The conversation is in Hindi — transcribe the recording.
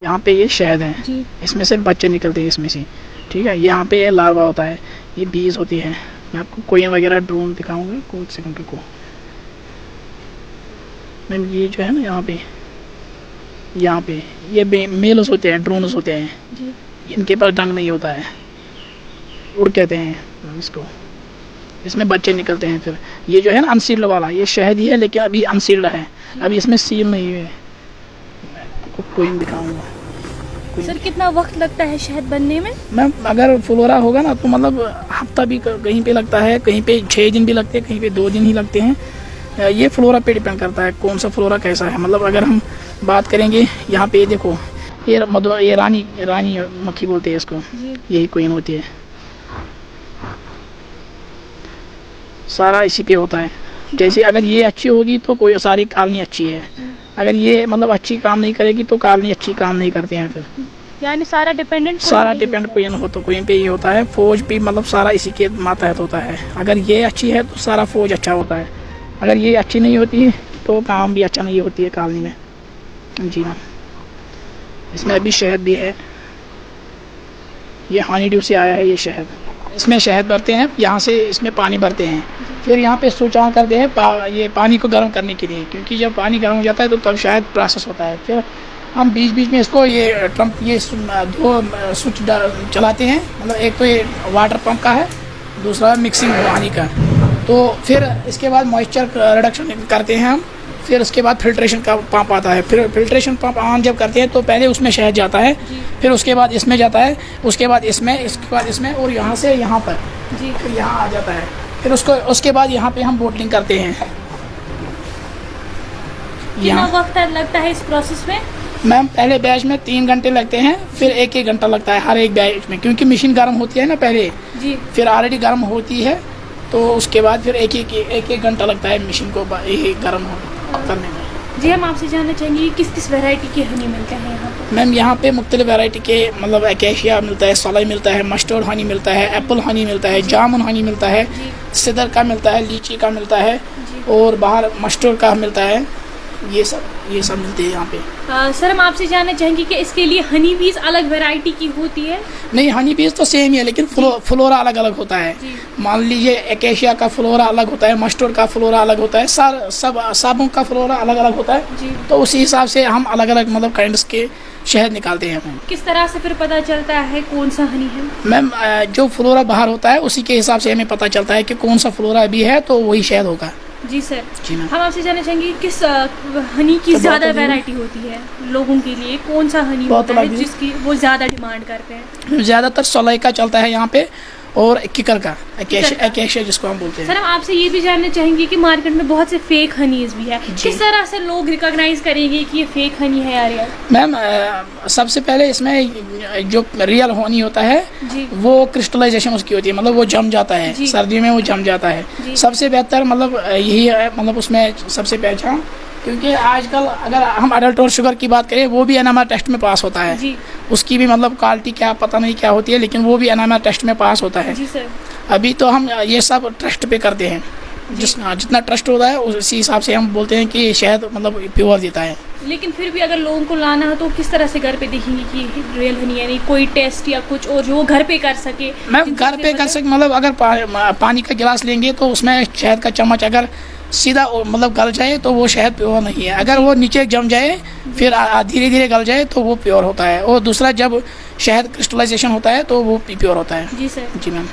यहाँ पे ये शहद है जी। इसमें से बच्चे निकलते हैं इसमें से, ठीक है। यहाँ पे ये लार्वा होता है, ये बीज होती है। मैं आपको कोई वगैरह ड्रोन दिखाऊंगा, कुछ सेकंड रुको मैम। ये जो है ना यहाँ पे ये मेल्स होते हैं, ड्रोन्स होते हैं जी। इनके पास डंग नहीं होता है, उड़ कहते हैं इसको, इसमें बच्चे निकलते हैं। फिर ये जो है ना अनसील्ड वाला, ये शहद ही है लेकिन अभी अनसील्ड है, अभी इसमें सील नहीं है। मैं आपको कोई दिखाऊंगा। सर कितना वक्त लगता है शहद बनने में? मैम अगर फ्लोरा होगा ना तो मतलब हफ्ता भी कहीं पे लगता है, कहीं पे 6 दिन भी लगते हैं, कहीं पे 2 दिन ही लगते हैं। ये फ्लोरा पे डिपेंड करता है कौन सा फ्लोरा कैसा है। मतलब अगर हम बात करेंगे यहाँ पे देखो, ये रानी मक्खी बोलते हैं इसको, यही क्वीन होती है। सारा इसी पे होता है। जैसे अगर ये अच्छी होगी तो कोई सारी कॉलोनी अच्छी है, अगर ये मतलब अच्छी काम नहीं करेगी तो कॉलोनी अच्छी काम नहीं करते हैं। फिर यानी सारा डिपेंड क्वीन हो तो क्वीन पे ही होता है, फौज भी मतलब सारा इसी के मातहत होता है। अगर ये अच्छी है तो सारा फौज अच्छा होता है, अगर ये अच्छी नहीं होती तो काम भी अच्छा नहीं होती है कॉलोनी में। जी हाँ, इसमें अभी शहद भी है, ये हनी ड्यू से आया है ये शहद। इसमें शहद भरते हैं, यहाँ से इसमें पानी भरते हैं, फिर यहाँ पे स्विच ऑन करते हैं ये पानी को गर्म करने के लिए, क्योंकि जब पानी गर्म हो जाता है तो तब शायद प्रोसेस होता है। फिर हम बीच बीच में इसको ये दो स्विच चलाते हैं, मतलब एक तो ये वाटर पंप का है, दूसरा मिक्सिंग पानी का। तो फिर इसके बाद मॉइस्चर रिडक्शन करते हैं हम, फिर उसके बाद फिल्ट्रेशन का पंप आता है। फिर फिल्ट्रेशन पंप ऑन जब करते हैं तो पहले उसमें शहद जाता है, फिर उसके बाद इसमें जाता है, उसके बाद इसमें और यहाँ से यहाँ पर जी, फिर यहाँ आ जाता है। फिर उसके बाद यहाँ पे हम बोटलिंग करते हैं। कितना वक्त लगता है इस प्रोसेस में? मैम पहले बैच में 3 घंटे लगते हैं, फिर 1-1 घंटा लगता है हर एक बैच में, क्योंकि मशीन गर्म होती है ना पहले जी, फिर ऑलरेडी गर्म होती है, तो उसके बाद फिर एक घंटा लगता है मशीन को गर्म करने में। जी, हम आपसे जानना चाहेंगे किस किस वैरायटी के हनी मिलते हैं यहाँ पर? मैम यहाँ पे मुख्तलिफ वैरायटी के मतलब एकेशिया मिलता है, सलाई मिलता है, मस्टर्ड हनी मिलता है, एप्पल हनी मिलता है, जामुन हनी मिलता है, सिदर का मिलता है, लीची का मिलता है, और बाहर मस्टर्ड का मिलता है। ये सब मिलते हैं यहाँ पे। सर हम आपसे जानना चाहेंगे कि इसके लिए हनी बीज अलग वैरायटी की होती है? नहीं, हनी बीज तो सेम ही है, लेकिन फ्लोरा अलग अलग होता है। मान लीजिए एकेशिया का फ्लोरा अलग होता है, मस्टर्ड का फ्लोरा अलग होता है, सबों का फ्लोरा अलग अलग होता है जी। तो उसी हिसाब से हम अलग अलग मतलब काइंड्स के शहद निकालते हैं। किस तरह से फिर पता चलता है कौन सा हनी है? मैम जो फ्लोरा बाहर होता है उसी के हिसाब से हमें पता चलता है कि कौन सा फ्लोरा अभी है, तो वही शहद होगा। जी सर। जी मैम, हम आपसे जानना चाहेंगे किस हनी की ज़्यादा वैरायटी होती है लोगों के लिए? कौन सा हनी होता है जिसकी वो ज़्यादा डिमांड करते हैं? ज़्यादातर सलाई का चलता है यहाँ पे, और किकर का, एकेशिया जिसको हम बोलते हैं। सर हम आपसे ये भी जानना चाहेंगे कि मार्केट में बहुत से फेक हनीज भी है, किस तरह से लोग रिकॉग्नाइज करेंगे कि ये फेक हनी है या रियल? मैम सबसे पहले इसमें जो रियल हनी होता है जी, वो क्रिस्टलाइजेशन उसकी होती है, मतलब वो जम जाता है, सर्दी में वो जम जाता है। सबसे बेहतर मतलब यही है, मतलब उसमें सबसे पहचान, क्योंकि आजकल अगर हम अडल्ट और शुगर की बात करें, वो भी एनएमआर टेस्ट में पास होता है जी। उसकी भी मतलब क्वालिटी क्या पता नहीं क्या होती है, लेकिन वो भी एनएमआर टेस्ट में पास होता है जी सर। अभी तो हम ये सब ट्रस्ट पे करते हैं, जितना ट्रस्ट होता है उसी हिसाब से हम बोलते हैं कि शहद मतलब प्योर देता है। लेकिन फिर भी अगर लोगों को लाना हो तो किस तरह से घर पे देखेंगे कि रियल हनी, यानी कोई टेस्ट या कुछ और जो घर पे कर सके? मैम घर पे कर सके, मतलब अगर पानी का गिलास लेंगे तो उसमें शहद का चम्मच अगर सीधा मतलब गल जाए तो वो शहद प्योर नहीं है, अगर वो नीचे जम जाए फिर धीरे धीरे गल जाए तो वो प्योर होता है, और दूसरा जब शहद क्रिस्टलाइजेशन होता है तो वो प्योर होता है। जी सर। जी मैम।